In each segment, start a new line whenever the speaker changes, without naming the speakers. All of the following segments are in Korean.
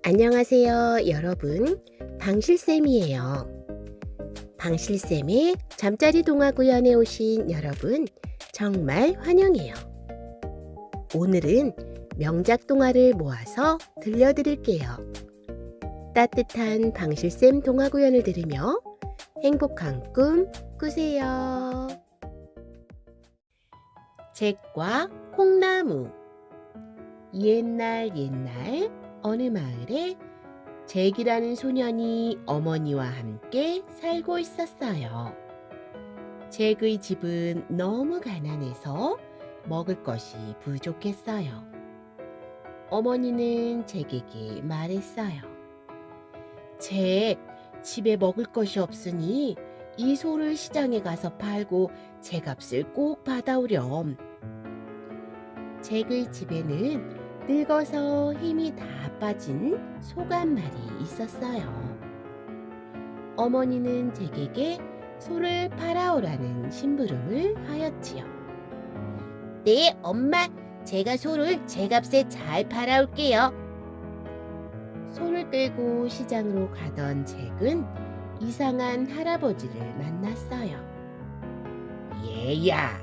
안녕하세요, 여러분. 방실쌤이에요. 방실쌤의 잠자리 동화 구연에 오신 여러분, 정말 환영해요. 오늘은 명작 동화를 모아서 들려드릴게요. 따뜻한 방실쌤 동화 구연을 들으며 행복한 꿈 꾸세요. 잭과 콩나무. 옛날 어느 마을에 잭이라는 소년이 어머니와 함께 살고 있었어요. 잭의 집은 너무 가난해서 먹을 것이 부족했어요. 어머니는 잭에게 말했어요. 잭, 집에 먹을 것이 없으니 이 소를 시장에 가서 팔고 제값을 꼭 받아오렴. 잭의 집에는 늙어서 힘이 다 빠진 소가 한 마리 있었어요. 어머니는 잭에게 소를 팔아오라는 심부름을 하였지요. 네, 엄마, 제가 소를 제값에 잘 팔아올게요. 소를 끌고 시장으로 가던 잭은 이상한 할아버지를 만났어요. 얘야,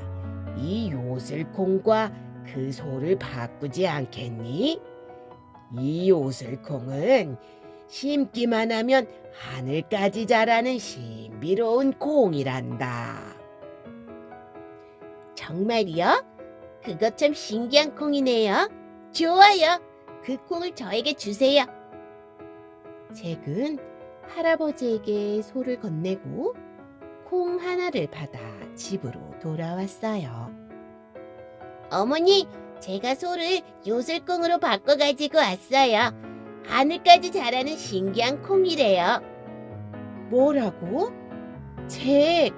이 요슬콩과 그 소를 바꾸지 않겠니? 이 요슬콩은 심기만 하면 하늘까지 자라는 신비로운 콩이란다. 정말이요? 그것 참 신기한 콩이네요. 좋아요. 그 콩을 저에게 주세요. 잭은 할아버지에게 소를 건네고 콩 하나를 받아 집으로 돌아왔어요. 어머니, 제가 소를 요슬콩으로 바꿔 가지고 왔어요. 하늘까지 자라는 신기한 콩이래요. 뭐라고? 잭,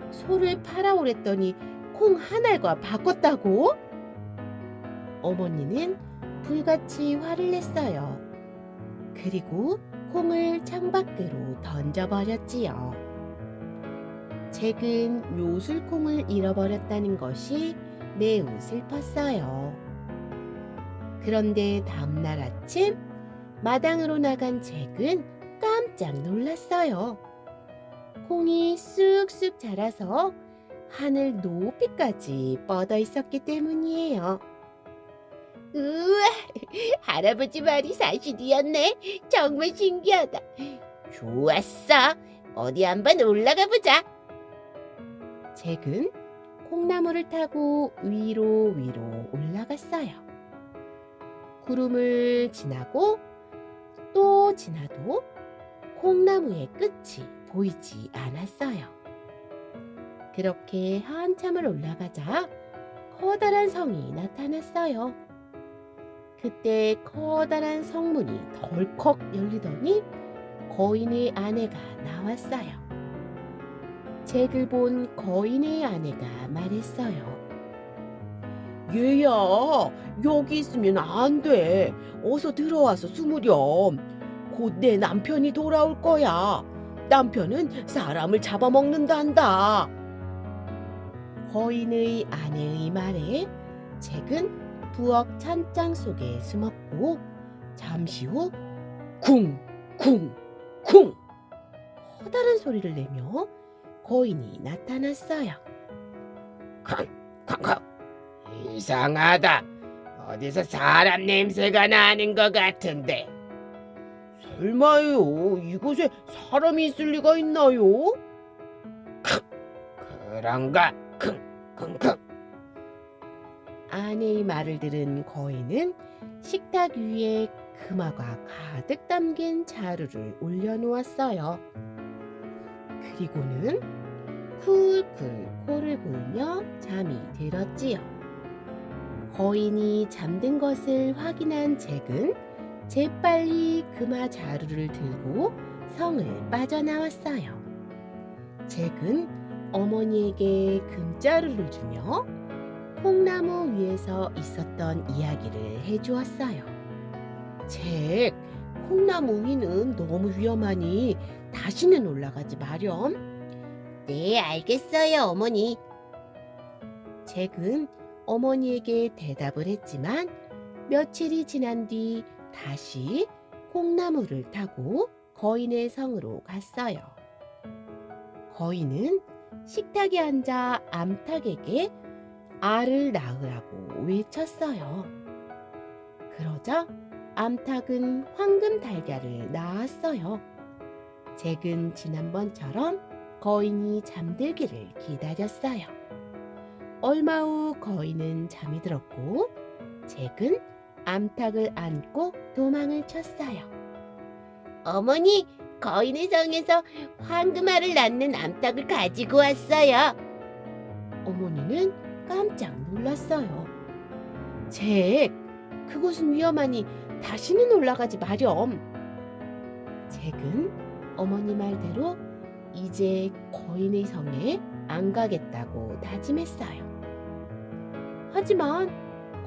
소를 팔아오랬더니 콩 하나가 바꿨다고? 어머니는 불같이 화를 냈어요. 그리고 콩을 창밖으로 던져버렸지요. 잭은 요술콩을 잃어버렸다는 것이 매우 슬펐어요. 그런데 다음날 아침 마당으로 나간 잭은 깜짝 놀랐어요. 콩이 쑥쑥 자라서 하늘 높이까지 뻗어 있었기 때문이에요. 우와, 할아버지 말이 사실이었네. 정말 신기하다. 좋았어. 어디 한번 올라가 보자. 잭은 콩나무를 타고 위로 올라갔어요. 구름을 지나고 또 지나도 콩나무의 끝이 보이지 않았어요. 그렇게 한참을 올라가자 커다란 성이 나타났어요. 그때 커다란 성문이 덜컥 열리더니 거인의 아내가 나왔어요. 잭을 본 거인의 아내가 말했어요. 얘야, 여기 있으면 안 돼. 어서 들어와서 숨으렴. 곧 내 남편이 돌아올 거야. 남편은 사람을 잡아먹는단다. 거인의 아내의 말에 잭은 부엌 찬장 속에 숨었고 잠시 후 쿵, 쿵, 쿵 커다란 소리를 내며 거인이 나타났어요. 쿵쿵쿵, 이상하다. 어디서 사람 냄새가 나는 것 같은데. 설마요, 이곳에 사람이 있을 리가 있나요? 그런가? 쿵쿵쿵. 아내의 말을 들은 거인은 식탁 위에 금화가 가득 담긴 자루를 올려놓았어요. 그리고는 쿨쿨 코를 골며 잠이 들었지요. 거인이 잠든 것을 확인한 잭은 재빨리 금화 자루를 들고 성을 빠져나왔어요. 잭은 어머니에게 금자루를 주며 콩나무 위에서 있었던 이야기를 해주었어요. 잭, 콩나무 위는 너무 위험하니 다시는 올라가지 마렴. 네, 알겠어요, 어머니. 잭은 어머니에게 대답을 했지만 며칠이 지난 뒤 다시 콩나물을 타고 거인의 성으로 갔어요. 거인은 식탁에 앉아 암탉에게 알을 낳으라고 외쳤어요. 그러자 암탉은 황금 달걀을 낳았어요. 잭은 지난번처럼 거인이 잠들기를 기다렸어요. 얼마 후 거인은 잠이 들었고 잭은 암탉을 안고 도망을 쳤어요. 어머니, 거인의 성에서 황금알을 낳는 암탉을 가지고 왔어요. 어머니는 깜짝 놀랐어요. 잭, 그곳은 위험하니 다시는 올라가지 마렴. 잭은 어머니 말대로 이제 거인의 성에 안 가겠다고 다짐했어요. 하지만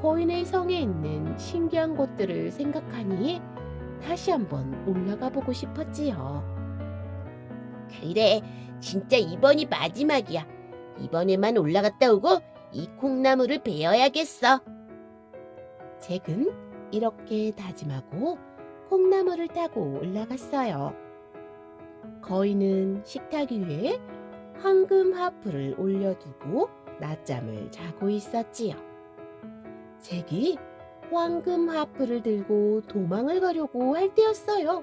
거인의 성에 있는 신기한 곳들을 생각하니 다시 한번 올라가 보고 싶었지요. 그래, 진짜 이번이 마지막이야. 이번에만 올라갔다 오고 이 콩나물을 베어야겠어. 잭은 이렇게 다짐하고 콩나물을 타고 올라갔어요. 거인은 식탁 위에 황금 하프를 올려두고 낮잠을 자고 있었지요. 잭이 황금 하프를 들고 도망을 가려고 할 때였어요.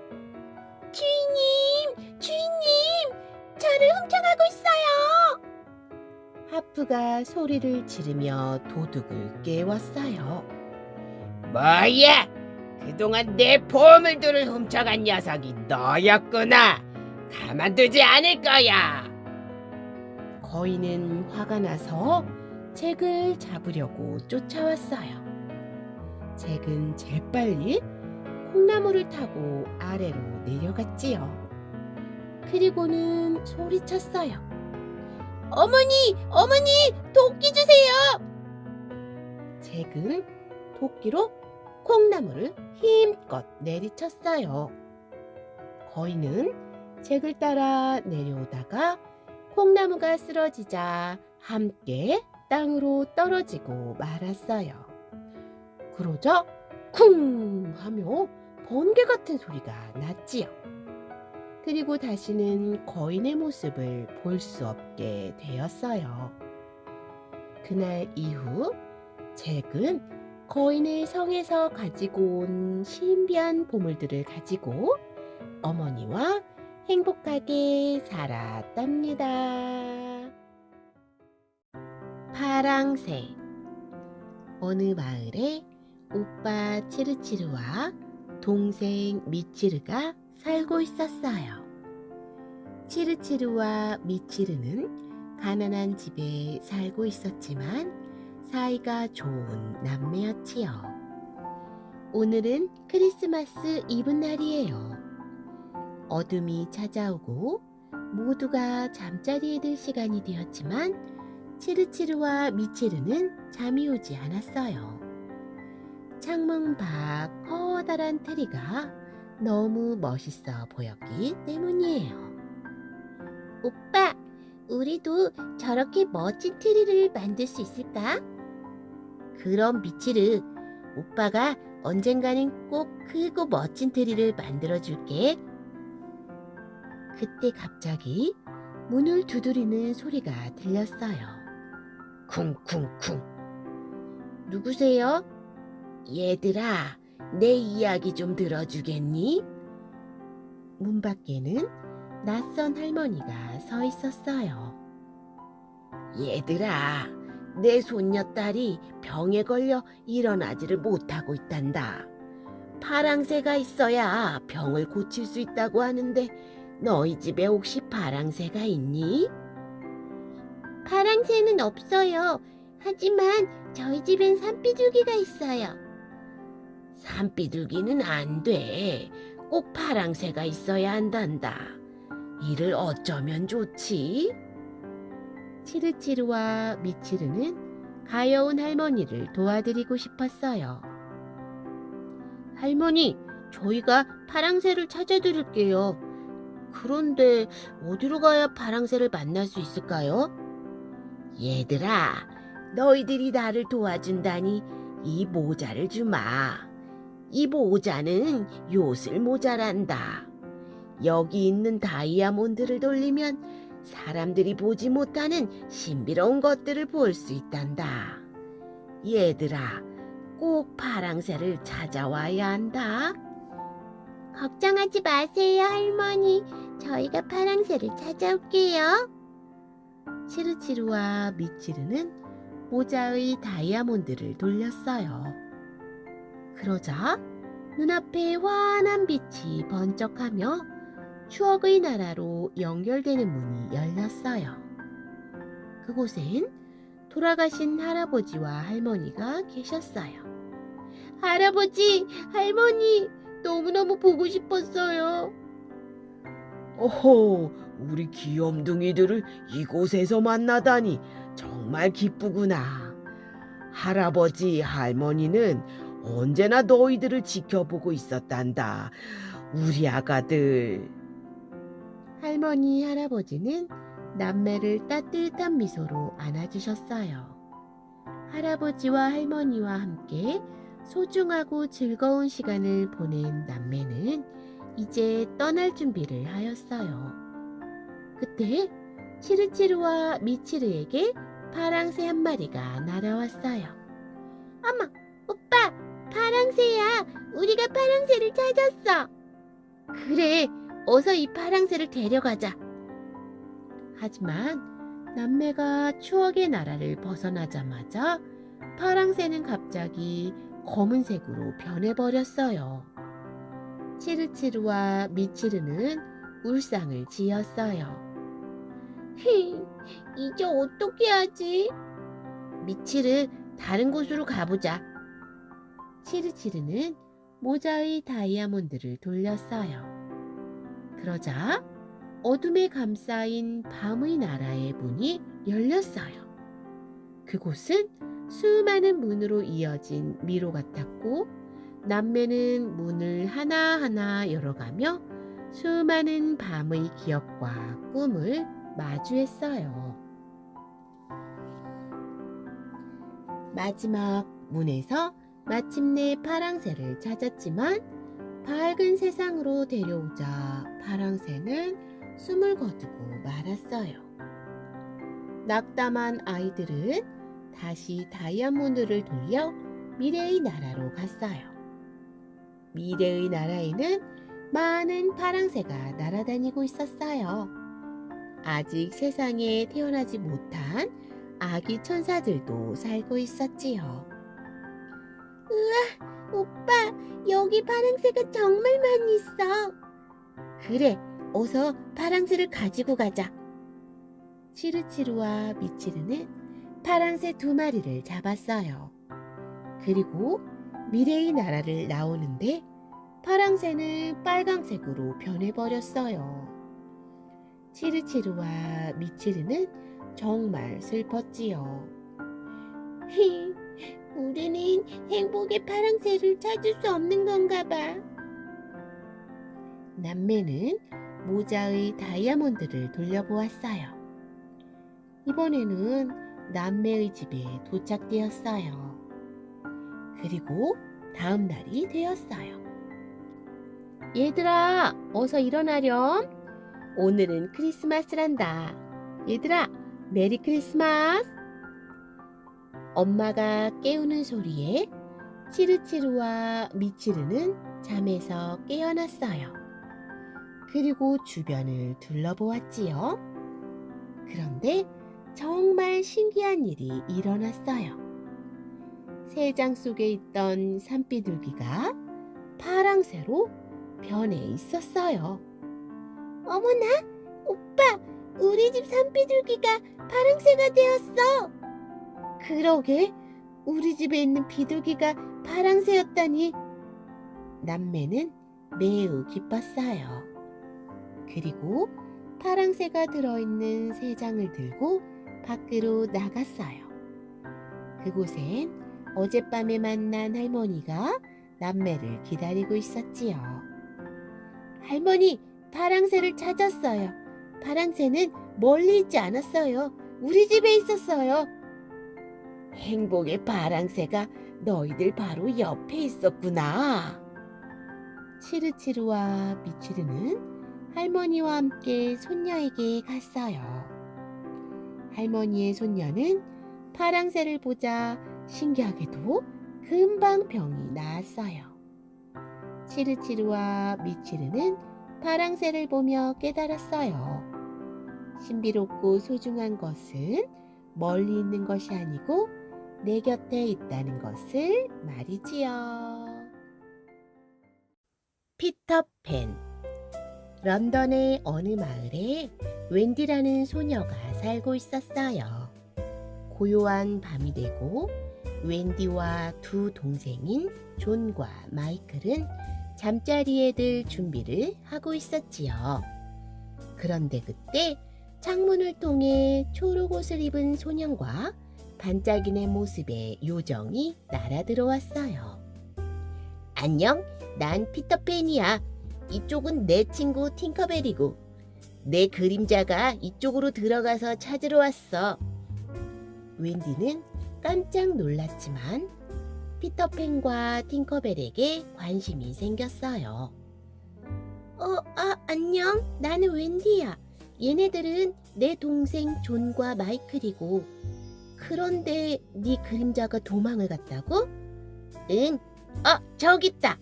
주인님! 주인님! 저를 훔쳐가고 있어요! 하프가 소리를 지르며 도둑을 깨웠어요. 뭐야? 그동안 내 보물들을 훔쳐간 녀석이 너였구나. 가만두지 않을 거야. 거인은 화가 나서 잭을 잡으려고 쫓아왔어요. 잭은 재빨리 콩나물을 타고 아래로 내려갔지요. 그리고는 소리쳤어요. 어머니! 어머니! 도끼 주세요! 잭은 도끼로 콩나물을 힘껏 내리쳤어요. 거인은 잭을 따라 내려오다가 콩나무가 쓰러지자 함께 땅으로 떨어지고 말았어요. 그러자 쿵 하며 번개 같은 소리가 났지요. 그리고 다시는 거인의 모습을 볼 수 없게 되었어요. 그날 이후 잭은 거인의 성에서 가지고 온 신비한 보물들을 가지고 어머니와 행복하게 살았답니다. 파랑새. 어느 마을에 오빠 치르치르와 동생 미치르가 살고 있었어요. 치르치르와 미치르는 가난한 집에 살고 있었지만 사이가 좋은 남매였지요. 오늘은 크리스마스 이브 날이에요. 어둠이 찾아오고 모두가 잠자리에 들 시간이 되었지만 치르치르와 미치르는 잠이 오지 않았어요. 창문 밖 커다란 트리가 너무 멋있어 보였기 때문이에요. 오빠, 우리도 저렇게 멋진 트리를 만들 수 있을까? 그럼 미치르, 오빠가 언젠가는 꼭 크고 멋진 트리를 만들어줄게. 그때 갑자기 문을 두드리는 소리가 들렸어요. 쿵쿵쿵. 누구세요? 얘들아, 내 이야기 좀 들어주겠니? 문 밖에는 낯선 할머니가 서 있었어요. 얘들아, 내 손녀딸이 병에 걸려 일어나지를 못하고 있단다. 파랑새가 있어야 병을 고칠 수 있다고 하는데 너희 집에 혹시 파랑새가 있니? 파랑새는 없어요. 하지만 저희 집엔 산비둘기가 있어요. 산비둘기는 안 돼. 꼭 파랑새가 있어야 한단다. 이를 어쩌면 좋지? 치르치르와 미치르는 가여운 할머니를 도와드리고 싶었어요. 할머니, 저희가 파랑새를 찾아드릴게요. 그런데 어디로 가야 파랑새를 만날 수 있을까요? 얘들아, 너희들이 나를 도와준다니 이 모자를 주마. 이 모자는 요술 모자란다. 여기 있는 다이아몬드를 돌리면 사람들이 보지 못하는 신비로운 것들을 볼 수 있단다. 얘들아, 꼭 파랑새를 찾아와야 한다. 걱정하지 마세요, 할머니. 저희가 파랑새를 찾아올게요. 치루치루와 미치루는 모자의 다이아몬드를 돌렸어요. 그러자 눈앞에 환한 빛이 번쩍하며 추억의 나라로 연결되는 문이 열렸어요. 그곳엔 돌아가신 할아버지와 할머니가 계셨어요. 할아버지, 할머니, 너무너무 보고 싶었어요. 오호, 우리 귀염둥이들을 이곳에서 만나다니 정말 기쁘구나. 할아버지, 할머니는 언제나 너희들을 지켜보고 있었단다. 우리 아가들. 할머니, 할아버지는 남매를 따뜻한 미소로 안아주셨어요. 할아버지와 할머니와 함께 소중하고 즐거운 시간을 보낸 남매는 이제 떠날 준비를 하였어요. 그때 치르치르와 미치르에게 파랑새 한 마리가 날아왔어요. 어머, 오빠, 파랑새야. 우리가 파랑새를 찾았어. 그래, 어서 이 파랑새를 데려가자. 하지만 남매가 추억의 나라를 벗어나자마자 파랑새는 갑자기 검은색으로 변해버렸어요. 치르치르와 미치르는 울상을 지었어요. 이제 어떻게 하지? 미치르, 다른 곳으로 가보자. 치르치르는 모자의 다이아몬드를 돌렸어요. 그러자 어둠에 감싸인 밤의 나라의 문이 열렸어요. 그곳은 수많은 문으로 이어진 미로 같았고 남매는 문을 하나하나 열어가며 수많은 밤의 기억과 꿈을 마주했어요. 마지막 문에서 마침내 파랑새를 찾았지만 밝은 세상으로 데려오자 파랑새는 숨을 거두고 말았어요. 낙담한 아이들은 다시 다이아몬드를 돌려 미래의 나라로 갔어요. 미래의 나라에는 많은 파랑새가 날아다니고 있었어요. 아직 세상에 태어나지 못한 아기 천사들도 살고 있었지요. 우와, 오빠, 여기 파랑새가 정말 많이 있어. 그래, 어서 파랑새를 가지고 가자. 치르치르와 미치르는 파랑새 2마리를 잡았어요. 그리고 미래의 나라를 나오는데 파랑새는 빨강색으로 변해버렸어요. 치르치르와 미치르는 정말 슬펐지요. 우리는 행복의 파랑새를 찾을 수 없는 건가 봐. 남매는 모자의 다이아몬드를 돌려보았어요. 이번에는 남매의 집에 도착되었어요. 그리고 다음 날이 되었어요. 얘들아, 어서 일어나렴. 오늘은 크리스마스란다. 얘들아, 메리 크리스마스. 엄마가 깨우는 소리에 치르치르와 미치르는 잠에서 깨어났어요. 그리고 주변을 둘러보았지요. 그런데 정말 신기한 일이 일어났어요. 새장 속에 있던 산비둘기가 파랑새로 변해 있었어요. 어머나, 오빠, 우리 집 산비둘기가 파랑새가 되었어. 그러게, 우리 집에 있는 비둘기가 파랑새였다니. 남매는 매우 기뻤어요. 그리고 파랑새가 들어있는 새장을 들고 밖으로 나갔어요. 그곳엔 어젯밤에 만난 할머니가 남매를 기다리고 있었지요. 할머니, 파랑새를 찾았어요. 파랑새는 멀리 있지 않았어요. 우리 집에 있었어요. 행복의 파랑새가 너희들 바로 옆에 있었구나. 치르치르와 미치르는 할머니와 함께 손녀에게 갔어요. 할머니의 손녀는 파랑새를 보자 신기하게도 금방 병이 나았어요. 치르치르와 미치르는 파랑새를 보며 깨달았어요. 신비롭고 소중한 것은 멀리 있는 것이 아니고 내 곁에 있다는 것을 말이지요. 피터팬. 런던의 어느 마을에 웬디라는 소녀가 살고 있었어요. 고요한 밤이 되고 웬디와 두 동생인 존과 마이클은 잠자리에 들 준비를 하고 있었지요. 그런데 그때 창문을 통해 초록 옷을 입은 소년과 반짝이는 모습의 요정이 날아들어왔어요. 안녕, 난 피터팬이야. 이쪽은 내 친구 팅커벨이고 내 그림자가 이쪽으로 들어가서 찾으러 왔어. 웬디는 깜짝 놀랐지만 피터팬과 팅커벨에게 관심이 생겼어요. 안녕. 나는 웬디야. 얘네들은 내 동생 존과 마이클이고 그런데 네 그림자가 도망을 갔다고? 응. 저기 있다.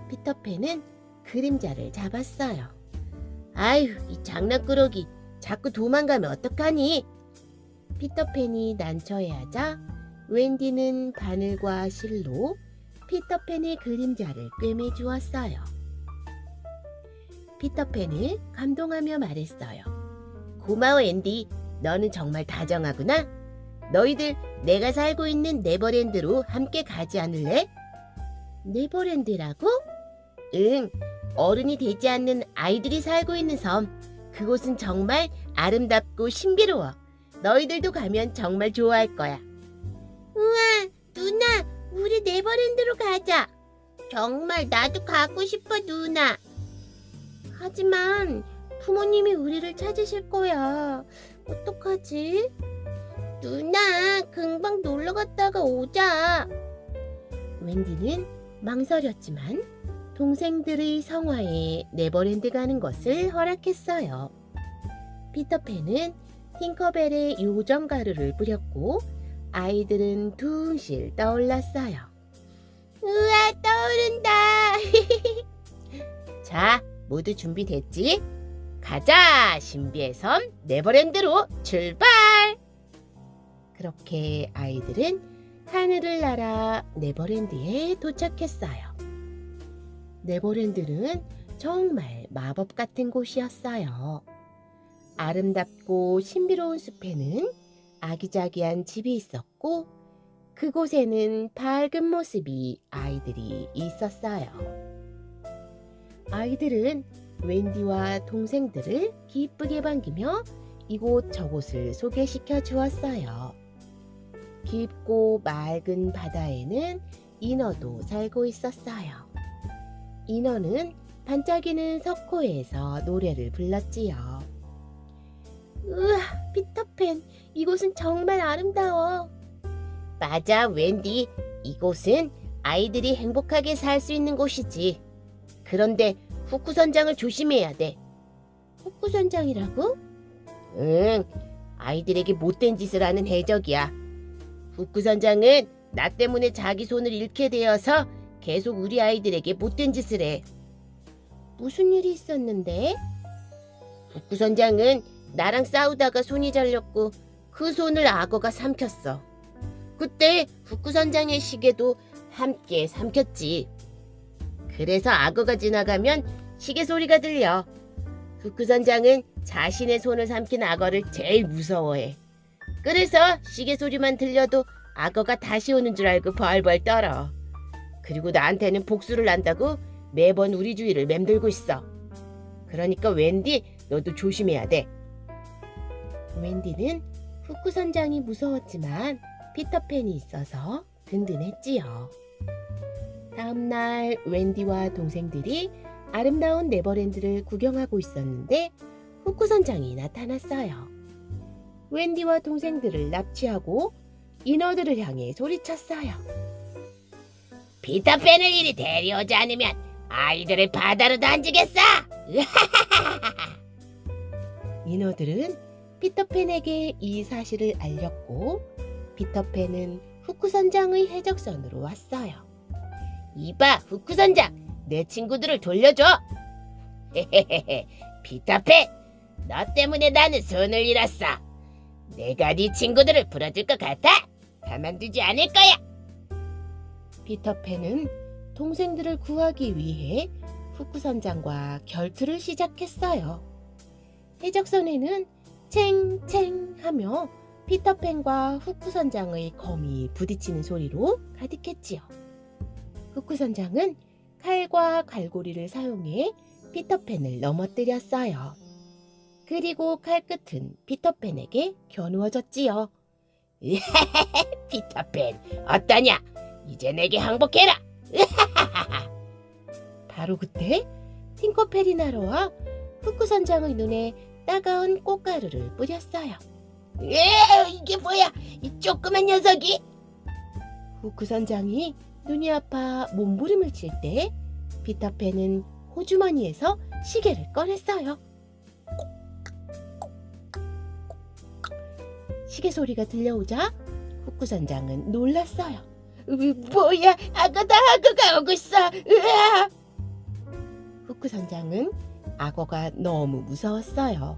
피터팬은 그림자를 잡았어요. 아휴, 이 장난꾸러기. 자꾸 도망가면 어떡하니? 피터팬이 난처해하자 웬디는 바늘과 실로 피터팬의 그림자를 꿰매주었어요. 피터팬은 감동하며 말했어요. 고마워 앤디. 너는 정말 다정하구나. 너희들 내가 살고 있는 네버랜드로 함께 가지 않을래? 네버랜드라고? 응. 어른이 되지 않는 아이들이 살고 있는 섬. 그곳은 정말 아름답고 신비로워. 너희들도 가면 정말 좋아할 거야. 우와, 누나, 우리 네버랜드로 가자. 정말 나도 가고 싶어, 누나. 하지만 부모님이 우리를 찾으실 거야. 어떡하지? 누나, 금방 놀러 갔다가 오자. 웬디는 망설였지만 동생들의 성화에 네버랜드 가는 것을 허락했어요. 피터팬은 팅커벨의 요정 가루를 뿌렸고 아이들은 둥실 떠올랐어요. 우와, 떠오른다. 자, 모두 준비됐지? 가자! 신비의 섬 네버랜드로 출발! 그렇게 아이들은 하늘을 날아 네버랜드에 도착했어요. 네버랜드는 정말 마법 같은 곳이었어요. 아름답고 신비로운 숲에는 아기자기한 집이 있었고 그곳에는 밝은 모습이 아이들이 있었어요. 아이들은 웬디와 동생들을 기쁘게 반기며 이곳저곳을 소개시켜 주었어요. 깊고 맑은 바다에는 인어도 살고 있었어요. 인어는 반짝이는 석호에서 노래를 불렀지요. 우와, 피터팬, 이곳은 정말 아름다워. 맞아, 웬디. 이곳은 아이들이 행복하게 살 수 있는 곳이지. 그런데 후쿠 선장을 조심해야 돼. 후쿠 선장이라고? 응, 아이들에게 못된 짓을 하는 해적이야. 후쿠 선장은 나 때문에 자기 손을 잃게 되어서 계속 우리 아이들에게 못된 짓을 해. 무슨 일이 있었는데? 후쿠 선장은 나랑 싸우다가 손이 잘렸고 그 손을 악어가 삼켰어. 그때 후쿠 선장의 시계도 함께 삼켰지. 그래서 악어가 지나가면 시계 소리가 들려. 후쿠 선장은 자신의 손을 삼킨 악어를 제일 무서워해. 그래서 시계 소리만 들려도 악어가 다시 오는 줄 알고 벌벌 떨어. 그리고 나한테는 복수를 한다고 매번 우리 주위를 맴돌고 있어. 그러니까 웬디, 너도 조심해야 돼. 웬디는 후쿠 선장이 무서웠지만 피터팬이 있어서 든든했지요. 다음날 웬디와 동생들이 아름다운 네버랜드를 구경하고 있었는데 후쿠 선장이 나타났어요. 웬디와 동생들을 납치하고 인어들을 향해 소리쳤어요. 피터팬을 이리 데려오지 않으면 아이들을 바다로 던지겠어. 인어들은 피터팬에게 이 사실을 알렸고 피터팬은 후크 선장의 해적선으로 왔어요. 이봐, 후크 선장, 내 친구들을 돌려줘. 피터팬, 너 때문에 나는 손을 잃었어. 내가 네 친구들을 풀어줄 것 같아? 가만두지 않을 거야. 피터팬은 동생들을 구하기 위해 후크 선장과 결투를 시작했어요. 해적선에는 챙챙 하며 피터팬과 후크 선장의 검이 부딪히는 소리로 가득했지요. 후크 선장은 칼과 갈고리를 사용해 피터팬을 넘어뜨렸어요. 그리고 칼끝은 피터팬에게 겨누어졌지요. 피터팬, 어떠냐? 이제 내게 항복해라. 바로 그때 팅커벨이 날아와 후크 선장의 눈에 따가운 꽃가루를 뿌렸어요. 이게 뭐야? 이 조그만 녀석이! 후크 선장이 눈이 아파 몸부림을 칠 때 피터팬은 호주머니에서 시계를 꺼냈어요. 시계 소리가 들려오자 후크 선장은 놀랐어요. 뭐야? 악어가 오고 있어. 으아! 후크 선장은 악어가 너무 무서웠어요.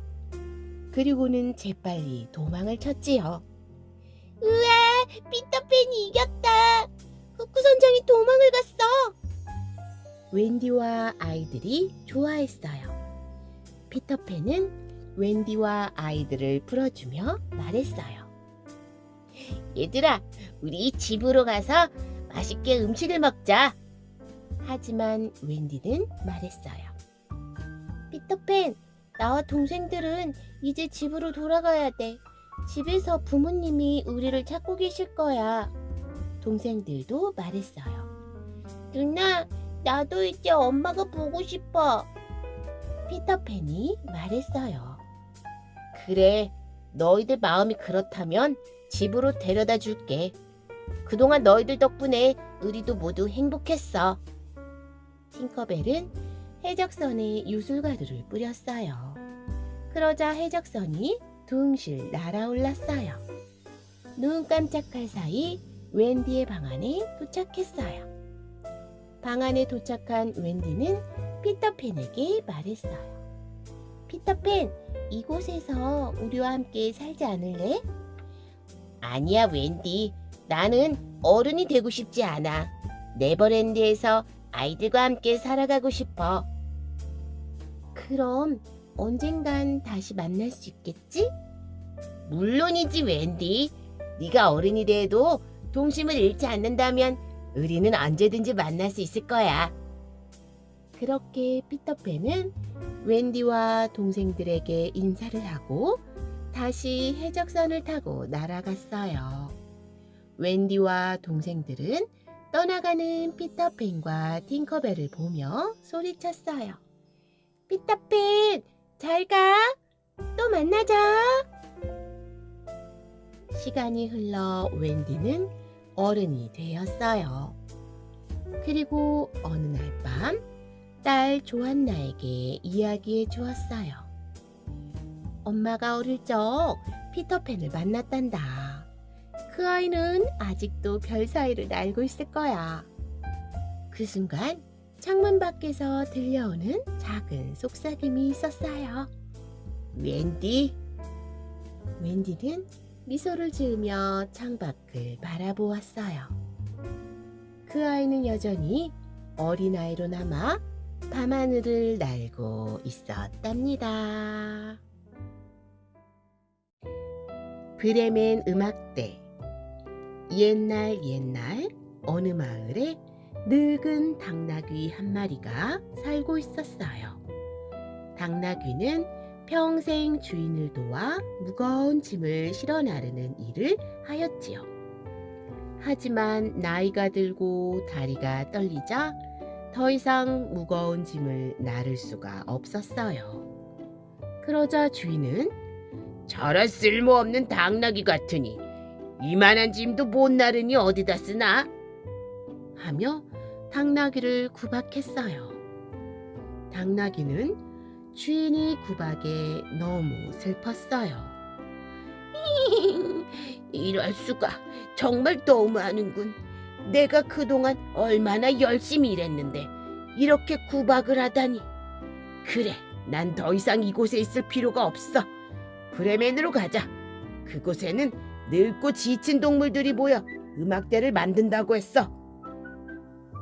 그리고는 재빨리 도망을 쳤지요. 우와, 피터팬이 이겼다. 후크 선장이 도망을 갔어. 웬디와 아이들이 좋아했어요. 피터팬은 웬디와 아이들을 풀어주며 말했어요. 얘들아, 우리 집으로 가서 맛있게 음식을 먹자. 하지만 웬디는 말했어요. 피터팬, 나와 동생들은 이제 집으로 돌아가야 돼. 집에서 부모님이 우리를 찾고 계실 거야. 동생들도 말했어요. 누나, 나도 이제 엄마가 보고 싶어. 피터팬이 말했어요. 그래, 너희들 마음이 그렇다면 집으로 데려다 줄게. 그동안 너희들 덕분에 우리도 모두 행복했어. 팅커벨은 해적선에 유술가루를 뿌렸어요. 그러자 해적선이 둥실 날아올랐어요. 눈 깜짝할 사이 웬디의 방 안에 도착했어요. 방 안에 도착한 웬디는 피터팬에게 말했어요. 피터팬, 이곳에서 우리와 함께 살지 않을래? 아니야, 웬디. 나는 어른이 되고 싶지 않아. 네버랜드에서 아이들과 함께 살아가고 싶어. 그럼 언젠간 다시 만날 수 있겠지? 물론이지, 웬디. 네가 어른이 돼도 동심을 잃지 않는다면 우리는 언제든지 만날 수 있을 거야. 그렇게 피터팬은 웬디와 동생들에게 인사를 하고 다시 해적선을 타고 날아갔어요. 웬디와 동생들은 떠나가는 피터팬과 팅커벨을 보며 소리쳤어요. 피터팬, 잘 가. 또 만나자. 시간이 흘러 웬디는 어른이 되었어요. 그리고 어느 날 밤, 딸 조안나에게 이야기해 주었어요. 엄마가 어릴 적 피터팬을 만났단다. 그 아이는 아직도 별 사이를 날고 있을 거야. 그 순간 창문 밖에서 들려오는 작은 속삭임이 있었어요. 웬디? 웬디는 미소를 지으며 창밖을 바라보았어요. 그 아이는 여전히 어린아이로 남아 밤하늘을 날고 있었답니다. 브레멘 음악대. 옛날 어느 마을에 늙은 당나귀 한 마리가 살고 있었어요. 당나귀는 평생 주인을 도와 무거운 짐을 실어 나르는 일을 하였지요. 하지만 나이가 들고 다리가 떨리자 더 이상 무거운 짐을 나를 수가 없었어요. 그러자 주인은 저런 쓸모없는 당나귀 같으니 이만한 짐도 못 나르니 어디다 쓰나? 하며 당나귀를 구박했어요. 당나귀는 주인이 구박에 너무 슬펐어요. 이럴 수가, 정말 너무하는군. 내가 그동안 얼마나 열심히 일했는데 이렇게 구박을 하다니. 그래, 난 더 이상 이곳에 있을 필요가 없어. 브레멘으로 가자. 그곳에는 늙고 지친 동물들이 모여 음악대를 만든다고 했어.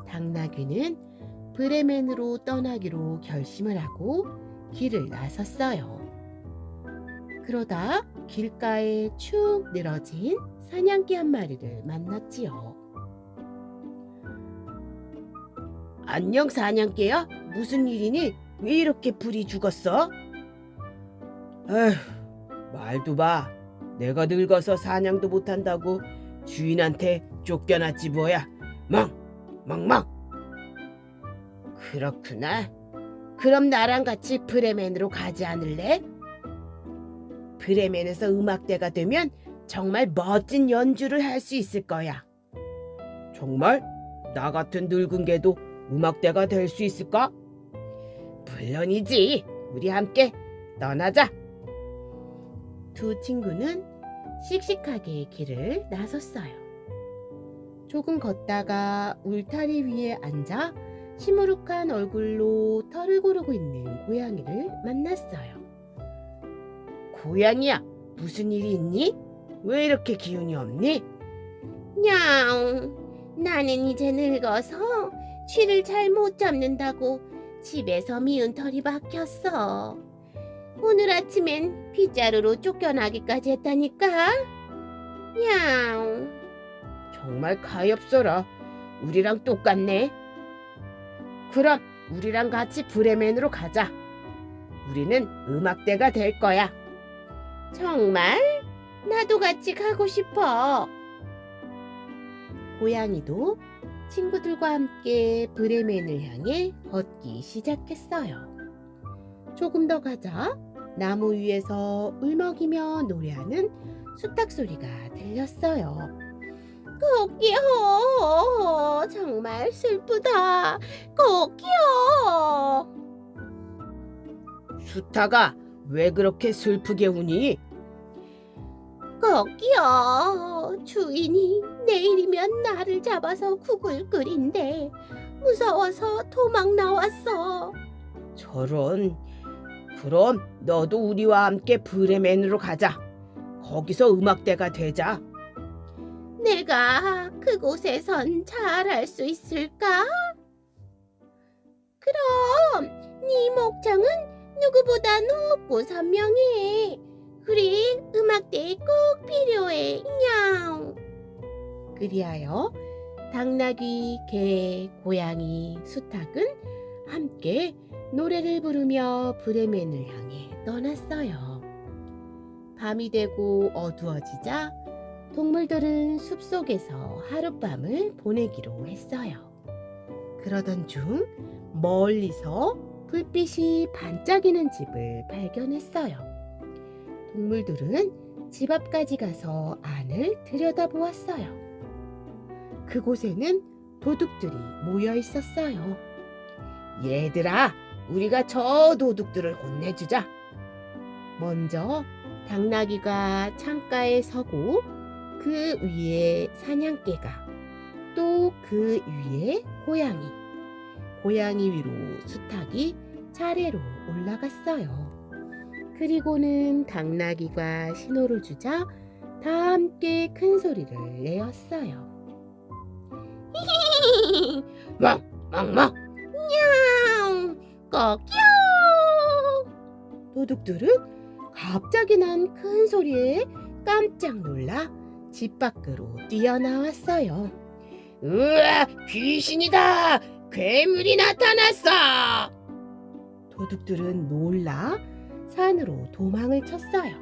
당나귀는 브레멘으로 떠나기로 결심을 하고 길을 나섰어요. 그러다 길가에 축 늘어진 사냥개 한 마리를 만났지요. 안녕, 사냥개야. 무슨 일이니? 왜 이렇게 불이 죽었어? 에휴, 말도 마. 내가 늙어서 사냥도 못한다고 주인한테 쫓겨났지 뭐야. 멍. 그렇구나. 그럼 나랑 같이 브레멘으로 가지 않을래? 브레멘에서 음악대가 되면 정말 멋진 연주를 할 수 있을 거야. 정말? 나 같은 늙은 개도 음악대가 될 수 있을까? 물론이지. 우리 함께 떠나자. 두 친구는 씩씩하게 길을 나섰어요. 조금 걷다가 울타리 위에 앉아 시무룩한 얼굴로 털을 고르고 있는 고양이를 만났어요. 고양이야, 무슨 일이 있니? 왜 이렇게 기운이 없니? 냐옹, 나는 이제 늙어서 쥐를 잘 못 잡는다고 집에서 미운 털이 박혔어. 오늘 아침엔 빗자루로 쫓겨나기까지 했다니까. 야옹. 정말 가엾어라. 우리랑 똑같네. 그럼 우리랑 같이 브레멘으로 가자. 우리는 음악대가 될 거야. 정말? 나도 같이 가고 싶어. 고양이도 친구들과 함께 브레멘을 향해 걷기 시작했어요. 조금 더 가자 나무 위에서 울먹이며 노래하는 수탉 소리가 들렸어요. 거기요, 정말 슬프다. 거기요. 수탉아, 왜 그렇게 슬프게 우니? 거기요, 주인이 내일이면 나를 잡아서 국을 끓인대. 무서워서 도망 나왔어. 저런. 그럼 너도 우리와 함께 브레멘으로 가자. 거기서 음악대가 되자. 내가 그곳에선 잘할 수 있을까? 그럼 네 목청은 누구보다 높고 선명해. 우리 음악대에 꼭 필요해. 냥. 그리하여 당나귀, 개, 고양이, 수탉은 함께 노래를 부르며 브레멘을 향해 떠났어요. 밤이 되고 어두워지자 동물들은 숲속에서 하룻밤을 보내기로 했어요. 그러던 중 멀리서 불빛이 반짝이는 집을 발견했어요. 동물들은 집 앞까지 가서 안을 들여다보았어요. 그곳에는 도둑들이 모여 있었어요. 얘들아, 우리가 저 도둑들을 혼내주자. 먼저 당나귀가 창가에 서고 그 위에 사냥개가, 또 그 위에 고양이 위로 수탉이 차례로 올라갔어요. 그리고는 당나귀가 신호를 주자 다 함께 큰 소리를 내었어요. 멍멍멍 냥 거기요. 도둑들은 갑자기 난 큰 소리에 깜짝 놀라 집 밖으로 뛰어나왔어요. 으아, 귀신이다! 괴물이 나타났어! 도둑들은 놀라 산으로 도망을 쳤어요.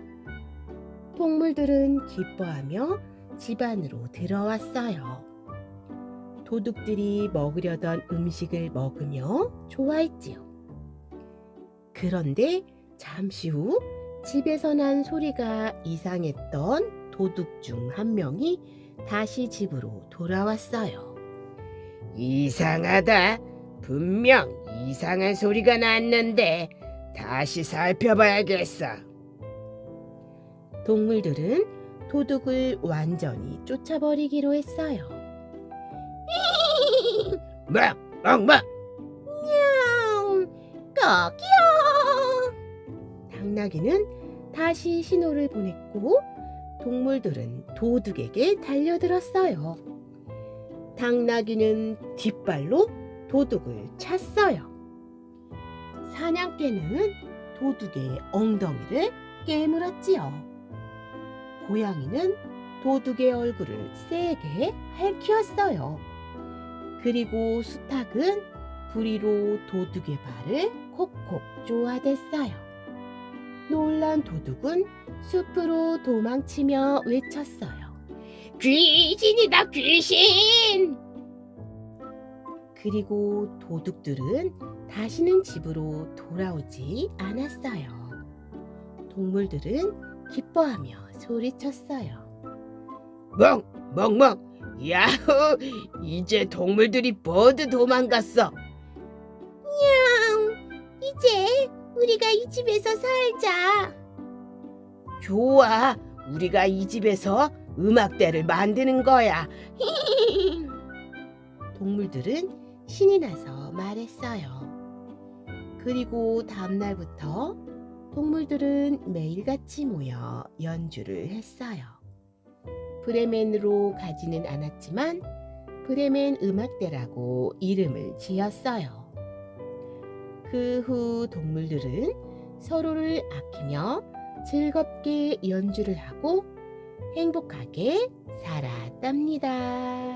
동물들은 기뻐하며 집 안으로 들어왔어요. 도둑들이 먹으려던 음식을 먹으며 좋아했지요. 그런데 잠시 후 집에서 난 소리가 이상했던 도둑 중 한 명이 다시 집으로 돌아왔어요. 이상하다. 분명 이상한 소리가 났는데 다시 살펴봐야겠어. 동물들은 도둑을 완전히 쫓아버리기로 했어요. 뭐? 거기요. 당나귀는 다시 신호를 보냈고 동물들은 도둑에게 달려들었어요. 당나귀는 뒷발로 도둑을 찼어요. 사냥개는 도둑의 엉덩이를 깨물었지요. 고양이는 도둑의 얼굴을 세게 핥히었어요. 그리고 수탉은 부리로 도둑의 발을 콕콕 쪼아댔어요. 놀란 도둑은 숲으로 도망치며 외쳤어요. 귀신이다, 귀신! 그리고 도둑들은 다시는 집으로 돌아오지 않았어요. 동물들은 기뻐하며 소리쳤어요. 멍멍멍! 야호! 이제 동물들이 모두 도망갔어. 이제 우리가 이 집에서 살자. 좋아, 우리가 이 집에서 음악대를 만드는 거야. 동물들은 신이 나서 말했어요. 그리고 다음날부터 동물들은 매일같이 모여 연주를 했어요. 브레멘으로 가지는 않았지만 브레멘 음악대라고 이름을 지었어요. 그 후 동물들은 서로를 아끼며 즐겁게 연주를 하고 행복하게 살았답니다.